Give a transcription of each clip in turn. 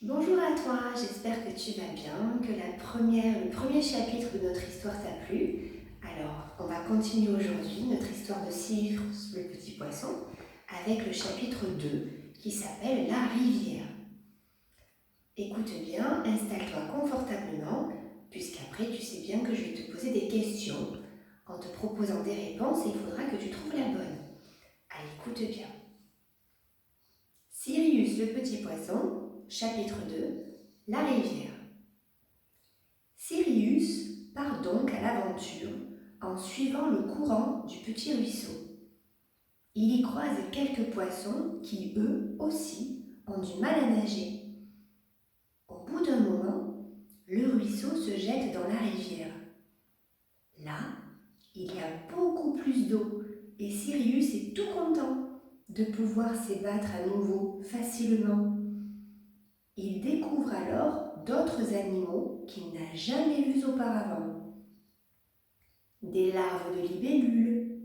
Bonjour à toi, j'espère que tu vas bien, que le premier chapitre de notre histoire t'a plu. Alors, on va continuer aujourd'hui notre histoire de Cyrus le petit poisson avec le chapitre 2 qui s'appelle La rivière. Écoute bien, installe-toi confortablement puisqu'après tu sais bien que je vais te poser des questions. En te proposant des réponses, il faudra que tu trouves la bonne. Allez, écoute bien. Sirius le petit poisson, chapitre 2, La rivière. Sirius part donc à l'aventure en suivant le courant du petit ruisseau. Il y croise quelques poissons qui, eux aussi, ont du mal à nager. Au bout d'un moment, le ruisseau se jette dans la rivière. Là, il y a beaucoup plus d'eau et Sirius est tout content de pouvoir s'ébattre à nouveau facilement. Il découvre alors d'autres animaux qu'il n'a jamais vus auparavant. Des larves de libellules,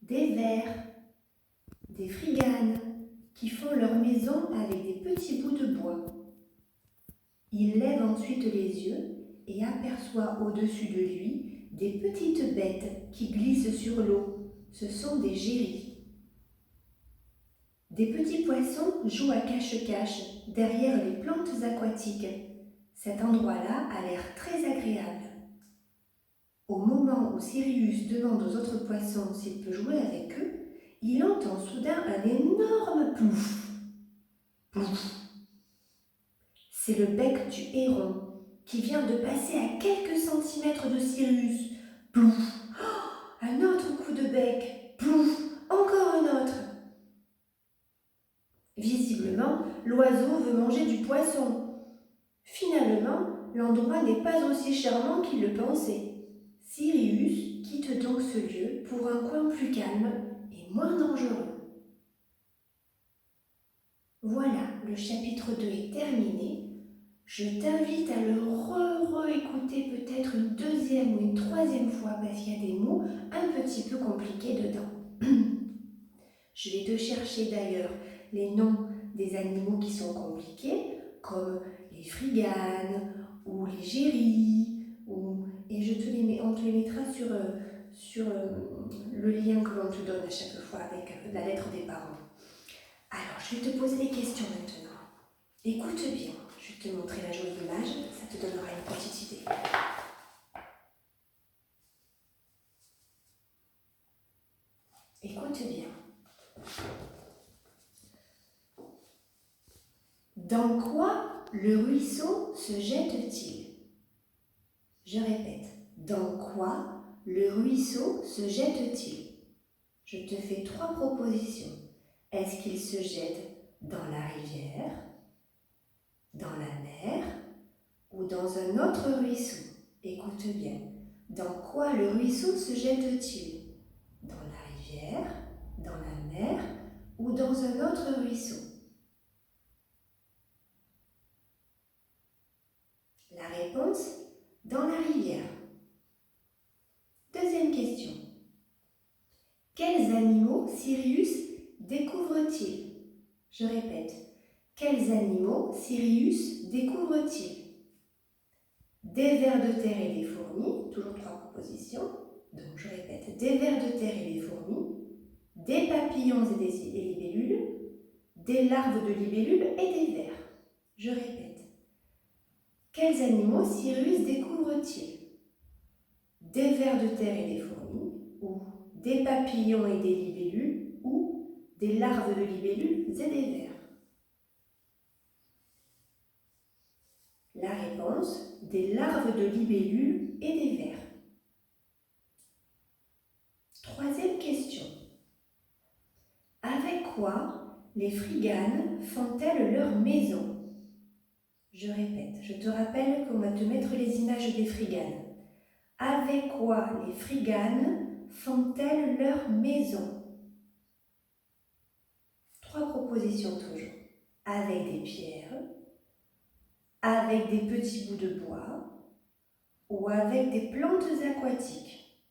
des vers, des friganes qui font leur maison avec des petits bouts de bois. Il lève ensuite les yeux et aperçoit au-dessus de lui des petites bêtes qui glissent sur l'eau. Ce sont des géris. Des petits poissons jouent à cache-cache derrière les plantes aquatiques. Cet endroit-là a l'air très agréable. Au moment où Sirius demande aux autres poissons s'il peut jouer avec eux, il entend soudain un énorme plouf. Plouf. C'est le bec du héron qui vient de passer à quelques centimètres de Sirius. Plouf. Oh, un autre coup de bec. Plouf. Encore un autre. Visiblement, l'oiseau veut manger du poisson. Finalement, l'endroit n'est pas aussi charmant qu'il le pensait. Sirius quitte donc ce lieu pour un coin plus calme et moins dangereux. Voilà, le chapitre 2 est terminé. Je t'invite à le réécouter peut-être une deuxième ou une troisième fois parce qu'il y a des mots un petit peu compliqués dedans. Je vais te chercher d'ailleurs les noms des animaux qui sont compliqués, comme les friganes ou les géris, et on te les mettra sur le lien que l'on te donne à chaque fois avec la lettre des parents. Alors, je vais te poser des questions maintenant. Écoute bien, je vais te montrer la jolie image, ça te donnera une petite idée. Écoute bien. Dans quoi le ruisseau se jette-t-il? Je répète, dans quoi le ruisseau se jette-t-il? Je te fais 3 propositions. Est-ce qu'il se jette dans la rivière, dans la mer ou dans un autre ruisseau? Écoute bien. Dans quoi le ruisseau se jette-t-il? Dans la rivière, dans la mer ou dans un autre ruisseau? La réponse, dans la rivière. Deuxième question. Quels animaux Sirius découvre-t-il? Je répète, quels animaux Sirius découvre-t-il? Des vers de terre et des fourmis, toujours 3 propositions. Donc je répète, des vers de terre et des fourmis, des papillons et des libellules, des larves de libellules et des vers. Je répète, quels animaux Sirius découvre-t-il? Des vers de terre et des fourmis, ou des papillons et des libellules, ou des larves de libellules et des vers. La réponse, des larves de libellules et des vers. Troisième question. Avec quoi les friganes font-elles leur maison? Je répète, je te rappelle qu'on va te mettre les images des friganes. Avec quoi les friganes font-elles leur maison? 3 propositions toujours. Avec des pierres, avec des petits bouts de bois ou avec des plantes aquatiques.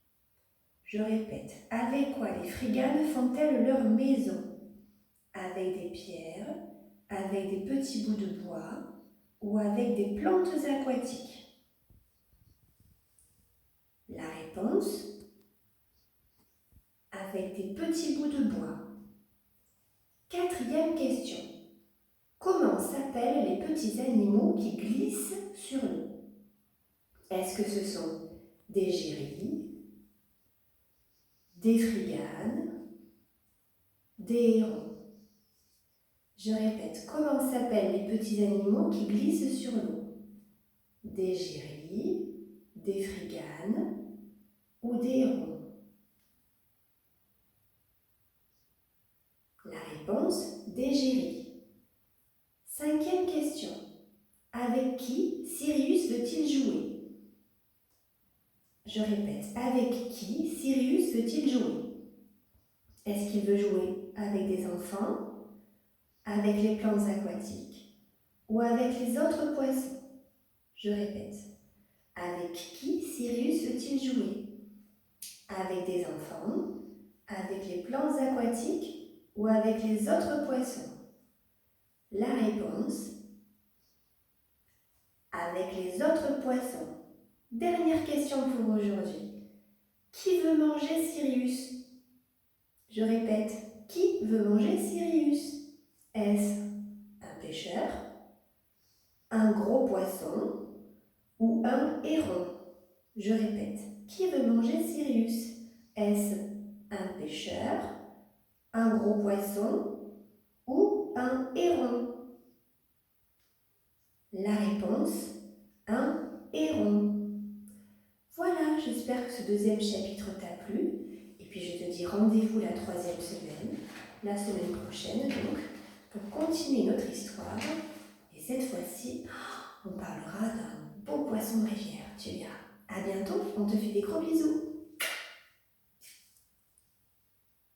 Je répète, avec quoi les friganes font-elles leur maison? Avec des pierres, avec des petits bouts de bois ou avec des plantes aquatiques? La réponse, avec des petits bouts de bois. Quatrième question. Comment s'appellent les petits animaux qui glissent sur l'eau? Est-ce que ce sont des gérilles, des friganes, des hérons? Je répète, comment s'appellent les petits animaux qui glissent sur l'eau? Des gérilles, des friganes ou des hérons? La réponse, des gérilles. Cinquième question. Avec qui Sirius veut-il jouer? Je répète, avec qui Sirius veut-il jouer? Est-ce qu'il veut jouer avec des enfants, avec les plantes aquatiques ou avec les autres poissons? Je répète, avec qui Sirius veut-il jouer? Avec des enfants, avec les plantes aquatiques ou avec les autres poissons? La réponse, avec les autres poissons. Dernière question pour aujourd'hui. Qui veut manger Sirius? Je répète, qui veut manger Sirius? Est-ce un pêcheur, un gros poisson ou un héron? Je répète, qui veut manger Sirius? Est-ce un pêcheur, un gros poisson ou un héron? La réponse, un héron. Voilà, j'espère que ce deuxième chapitre t'a plu. Et puis je te dis rendez-vous la troisième semaine, la semaine prochaine donc, pour continuer notre histoire. Et cette fois-ci, on parlera d'un beau poisson de rivière, tu verras. À bientôt, on te fait des gros bisous.